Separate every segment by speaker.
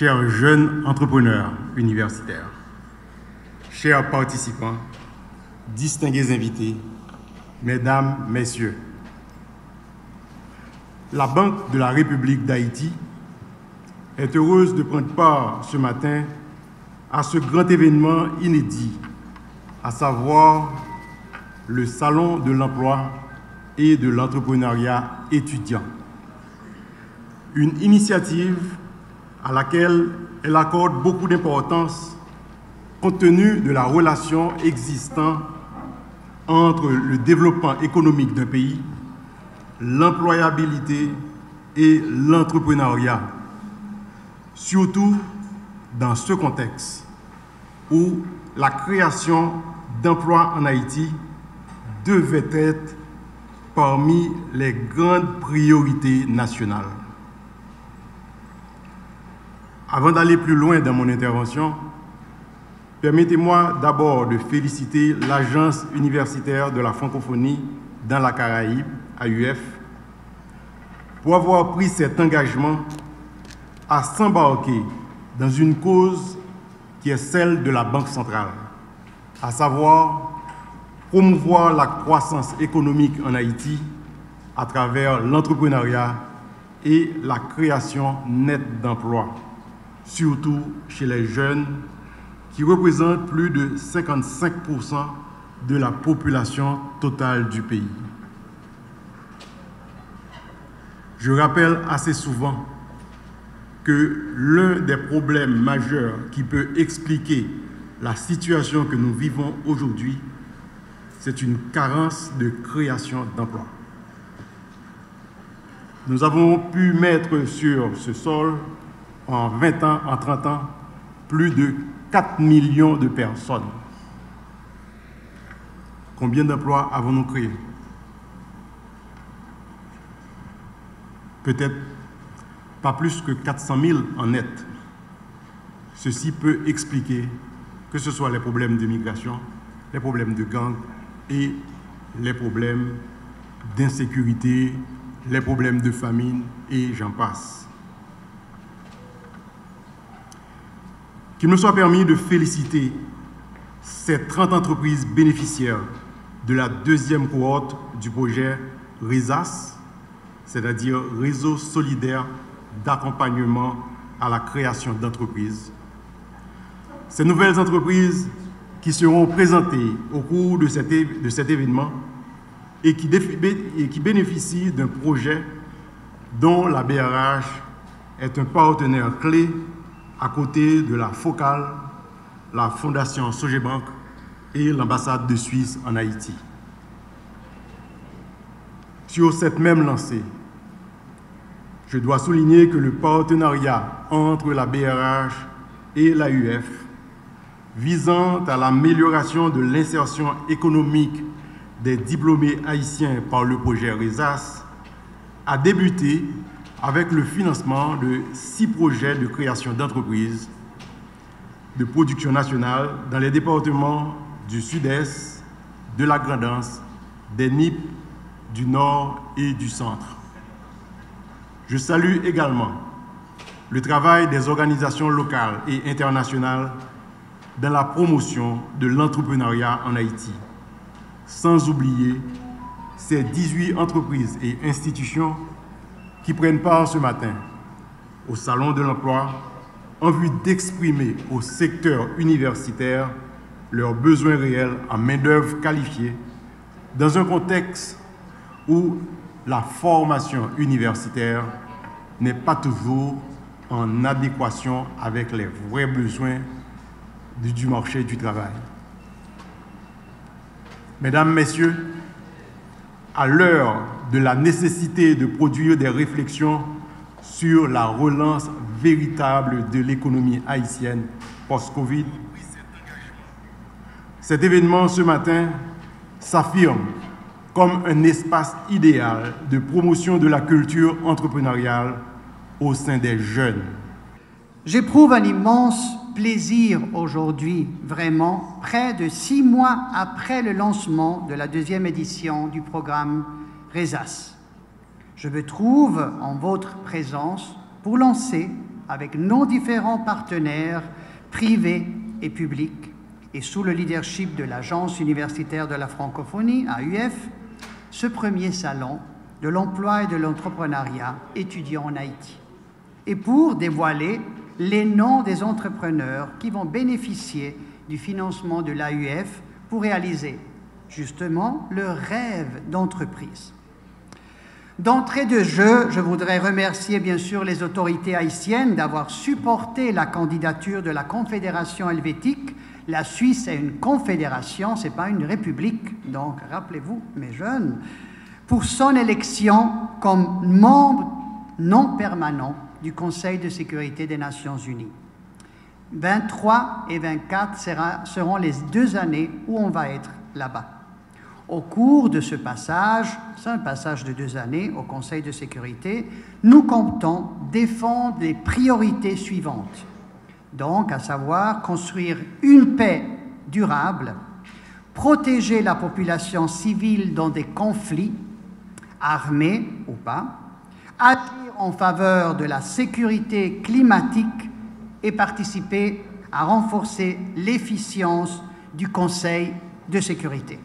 Speaker 1: chers jeunes entrepreneurs universitaires, chers participants, distingués invités, mesdames, messieurs, la Banque de la République d'Haïti est heureuse de prendre part ce matin à ce grand événement inédit, à savoir le Salon de l'emploi et de l'entrepreneuriat étudiant. Une initiative à laquelle elle accorde beaucoup d'importance compte tenu de la relation existant entre le développement économique d'un pays, l'employabilité et l'entrepreneuriat, surtout dans ce contexte où la création d'emplois en Haïti devait être parmi les grandes priorités nationales. Avant d'aller plus loin dans mon intervention, permettez-moi d'abord de féliciter l'Agence universitaire de la francophonie dans la Caraïbe, AUF, pour avoir pris cet engagement à s'embarquer dans une cause qui est celle de la Banque centrale, à savoir promouvoir la croissance économique en Haïti à travers l'entrepreneuriat et la création nette d'emplois, surtout chez les jeunes qui représentent plus de 55% de la population totale du pays. Je rappelle assez souvent que l'un des problèmes majeurs qui peut expliquer la situation que nous vivons aujourd'hui, c'est une carence de création d'emplois. Nous avons pu mettre sur ce sol, en 20 ans, en 30 ans, plus de 4 millions de personnes. Combien d'emplois avons-nous créés? Peut-être pas plus que 400 000 en net. Ceci peut expliquer que ce soit les problèmes de migration, les problèmes de gangs et les problèmes d'insécurité, les problèmes de famine et j'en passe. Qu'il me soit permis de féliciter ces 30 entreprises bénéficiaires de la deuxième cohorte du projet RESAS, c'est-à-dire Réseau solidaire d'accompagnement à la création d'entreprises. Ces nouvelles entreprises qui seront présentées au cours de cet événement et qui bénéficient d'un projet dont la BRH est un partenaire clé à côté de la Focale, la Fondation Sogebank et l'ambassade de Suisse en Haïti. Sur cette même lancée, je dois souligner que le partenariat entre la BRH et l'AUF visant à l'amélioration de l'insertion économique des diplômés haïtiens par le projet RESAS a débuté avec le financement de 6 projets de création d'entreprises de production nationale dans les départements du Sud-Est, de la Grand'Anse, des NIP, du Nord et du Centre. Je salue également le travail des organisations locales et internationales dans la promotion de l'entrepreneuriat en Haïti, sans oublier ces 18 entreprises et institutions qui prennent part ce matin au Salon de l'emploi en vue d'exprimer au secteur universitaire leurs besoins réels en main-d'œuvre qualifiée dans un contexte où la formation universitaire n'est pas toujours en adéquation avec les vrais besoins du marché du travail. Mesdames, Messieurs, à l'heure de la nécessité de produire des réflexions sur la relance véritable de l'économie haïtienne post-Covid, cet événement ce matin s'affirme comme un espace idéal de promotion de la culture entrepreneuriale au sein des jeunes.
Speaker 2: J'éprouve un immense plaisir aujourd'hui, vraiment, près de 6 mois après le lancement de la deuxième édition du programme RESAS. Je me trouve en votre présence pour lancer avec nos différents partenaires privés et publics et sous le leadership de l'Agence universitaire de la francophonie, AUF, ce premier salon de l'emploi et de l'entrepreneuriat étudiant en Haïti. Et pour dévoiler les noms des entrepreneurs qui vont bénéficier du financement de l'AUF pour réaliser justement leur rêve d'entreprise. D'entrée de jeu, je voudrais remercier bien sûr les autorités haïtiennes d'avoir supporté la candidature de la Confédération helvétique. La Suisse est une confédération, ce n'est pas une république, donc rappelez-vous, mes jeunes, pour son élection comme membre non permanent du Conseil de sécurité des Nations Unies. 23 et 24 seront les 2 années où on va être là-bas. Au cours de ce passage, c'est un passage de 2 années au Conseil de sécurité, nous comptons défendre les priorités suivantes. Donc, à savoir construire une paix durable, protéger la population civile dans des conflits, armés ou pas, agir en faveur de la sécurité climatique et participer à renforcer l'efficience du Conseil de sécurité.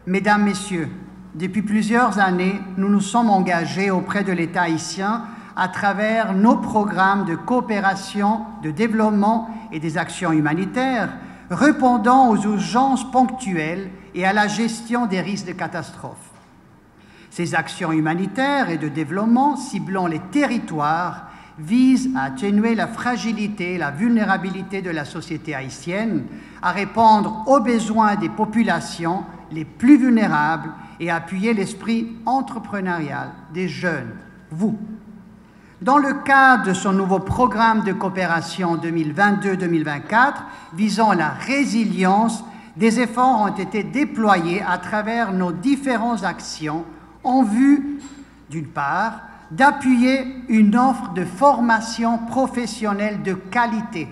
Speaker 2: Mesdames, Messieurs, depuis plusieurs années, nous nous sommes engagés auprès de l'État haïtien à travers nos programmes de coopération, de développement et des actions humanitaires, répondant aux urgences ponctuelles et à la gestion des risques de catastrophes. Ces actions humanitaires et de développement ciblant les territoires visent à atténuer la fragilité et la vulnérabilité de la société haïtienne, à répondre aux besoins des populations les plus vulnérables et à appuyer l'esprit entrepreneurial des jeunes, vous. Dans le cadre de son nouveau programme de coopération 2022-2024 visant la résilience, des efforts ont été déployés à travers nos différentes actions en vue, d'une part, d'appuyer une offre de formation professionnelle de qualité,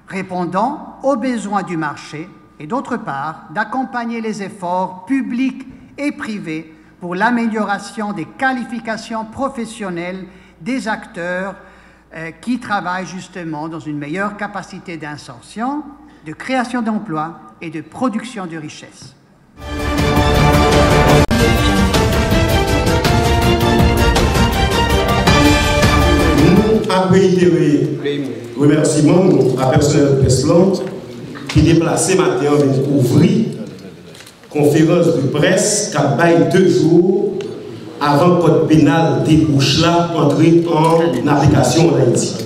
Speaker 2: répondant aux besoins du marché, et d'autre part, d'accompagner les efforts publics et privés pour l'amélioration des qualifications professionnelles des acteurs qui travaillent justement dans une meilleure capacité d'insertion, de création d'emplois et de production de richesses.
Speaker 3: Nous avons réitéré remerciements à personnel de Peslan qui déplacé matin pour ouvrir conférence de presse qui a baillé 2 jours avant que le code pénal débouche là entrer en application en Haïti.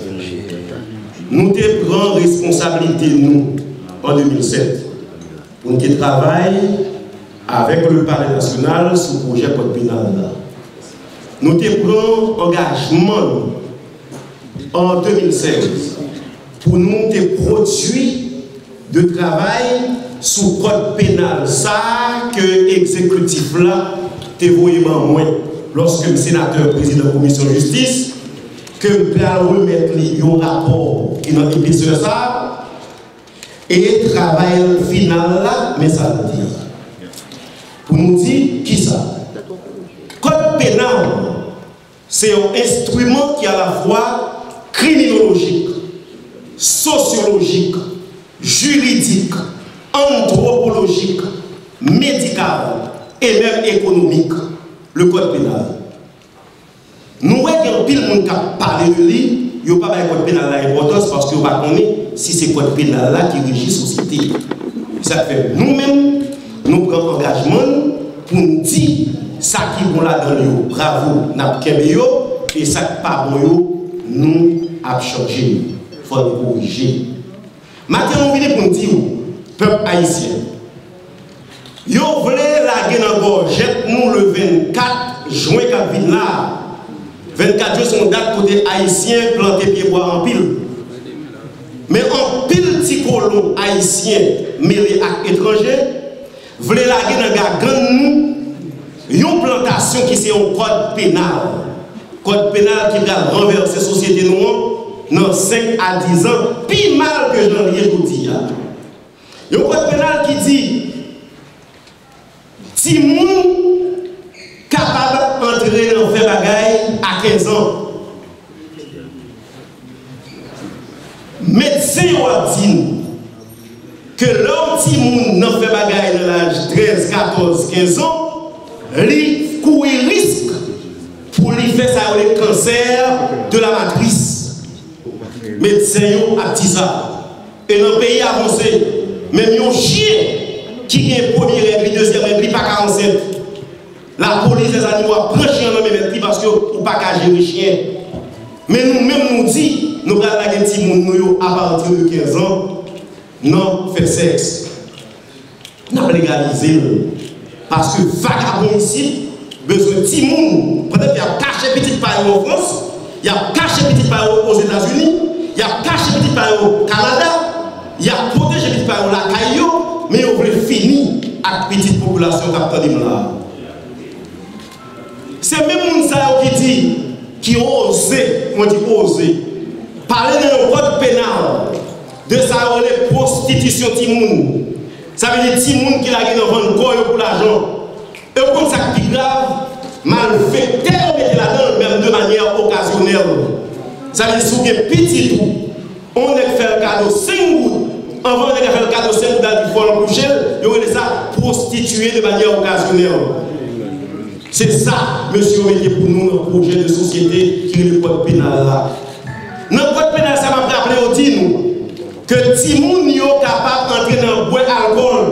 Speaker 3: Nous avons pris responsabilité nous en 2007 pour nous travailler avec le Palais national sur le projet code pénal là. Nous avons pris engagement en 2016 pour nous produire de travail sous code pénal, ça que l'exécutif là te voyait moins lorsque le sénateur président de la commission de justice que peut remettre un rapport qui n'a été sur ça et travail final là mais ça le dit pour nous dire qui ça code pénal c'est un instrument qui est à la fois criminologique, sociologique, juridique, anthropologique, médical et même économique, le code pénal. Nous voyons pile monde qui a parlé de lui, il n'y a pas de code pénal à l'importance parce que nous ne connaissons pas si c'est le code pénal là qui régit la société. Ça fait nous-mêmes, nous prenons engagement pour nous dire ça qui est bon là dans nous, bravo, nous et ça qui n'est pas bon, nous avons changé, il faut nous corriger. Maintenant, nous venons pour nous dire, peuple haïtien, vous voulez la guerre jette nous le 24 juin qui vient là. 24 jours sont date côté haïtien planté pied bois en pile. Mais en pile petit colon haïtien mêlé à étranger, voulez la guerre nous une plantation qui c'est un code pénal. Code pénal qui va renverser la société dans 5 à 10 ans, plus mal que janvier aujourd'hui. Il y a un code pénal qui dit si nous capable d'entrer dans le fait bagaille à 15 ans. médecins ont dit que l'homme petit monde n'a fait bagaille dans l'âge 13, 14, 15 ans, il court risque pour lui faire ça le cancer de la matrice. Médecins ont dit ça. Et dans le pays avancé, même un chien qui est premier règle, deuxième règle, pas 47. La police des animaux a pris chien dans mes maîtres parce que ou pas qu'à gérer chien. Mais nous-mêmes nous disons, nous allons la petit monde à partir de 15 ans, non, fait sexe. Nous avons légalisé. Parce que vagabond ici, besoin de petit monde. Peut-être qu'il y a caché petit paille en France, il y a caché petit paille aux États-Unis, il y a caché petit paille au Canada, il y a protégé petit paille au Lacayo, mais on veut finir avec petite population qui est là. C'est même les gens qui disent, qui osent, on dit oser, parler d'un code pénal, de ça, les prostitution Timoun. Ça veut dire Timoun qui a gagné dans le corps pour l'argent. Et comme ça qui est grave, mal fait, mettez là-dedans, même de manière occasionnelle. Ça veut dire si vous avez petit trou, on a fait le cadeau 5 gouttes. Avant de faire le cadeau 5 gouttes dans le fond en coucher, vous avez ça prostitué de manière occasionnelle. C'est ça, monsieur, pour nous, notre projet de société qui est le code pénal là. Notre code pénal, ça m'a rappelé au nous que Timoun est capable d'entrer dans le bois alcool.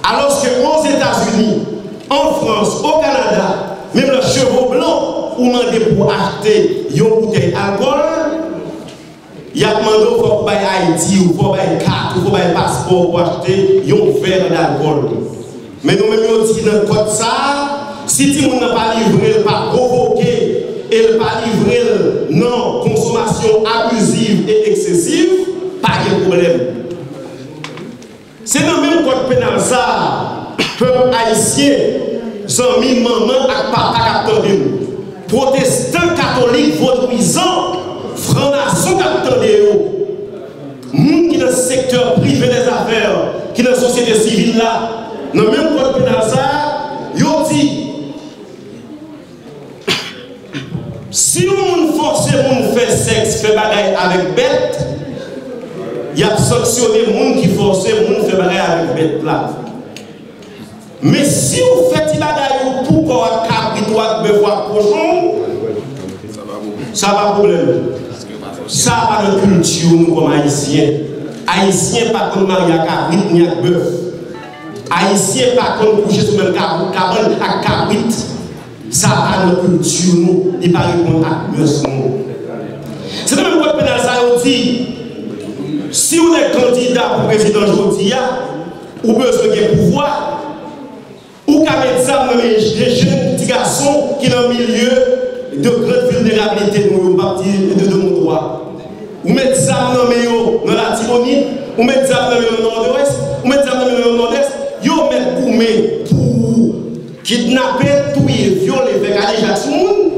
Speaker 3: Alors qu'aux États-Unis, en France, au Canada, même le chevaux blanc, ou demandé pour acheter une bouteille d'alcool, il y a demandé pour Haïti, ou pour carte, ou pour passeport pour acheter un verre d'alcool. Mais nous-mêmes, nous disons dans le code ça. Si tu n'as pas livré, pas provoqué, et pas livré, non, consommation abusive et excessive, pas de problème. C'est dans le même code pénal ça, peuple haïtien, amis, maman, et papa qui protestants, catholiques, vaudouisants, francs-maçons qui attendent, gens qui dans le secteur privé des affaires, qui dans la société civile là, dans le même code pénal ça, ils ont dit, si on force on fait sexe, fait bagaille avec bête, il y a sanctionné les gens qui forcent on fait bagaille avec bête là. Mais si vous faites des bagaille pour qu'on capte toi de voir cochon, ça va problème. Ça va dans la culture nous comme haïtiens. Haïtiens pas comme marier à cabrit ni à bœuf. Haïtiens pas comme coucher sur même cabane à cabrit. Ça a notre culture, nous, il pas répondre à nous. C'est le même code pénal, ça dit, si vous êtes candidat pour président aujourd'hui, ou besoin de pouvoir, ou qu'à mettre ça dans les jeunes petits garçons qui sont dans le milieu de grande vulnérabilité de mon droit. Ou mettre ça dans la Tibonite, ou mettre ça dans le nord-ouest, ou mettre ça dans le nord-est, vous mettez pour kidnapper, tuer, violer, faire garder chaque monde,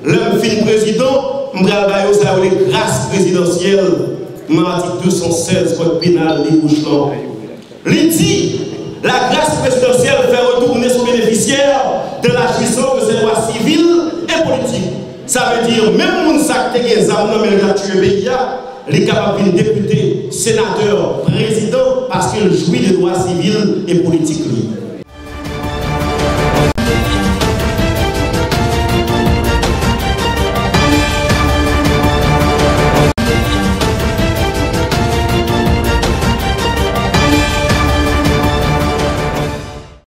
Speaker 3: l'homme fin président, m'bral ça les grâces présidentielles, l'article 216 code pénal des Bouchelons. Il dit, la grâce présidentielle fait retourner son bénéficiaire de la jouissance de ses droits civils et politiques. Ça veut dire, même si on a des armes, mais il a tué le pays, il est capable de député, sénateur, président, parce qu'il jouit des droits civils et politiques.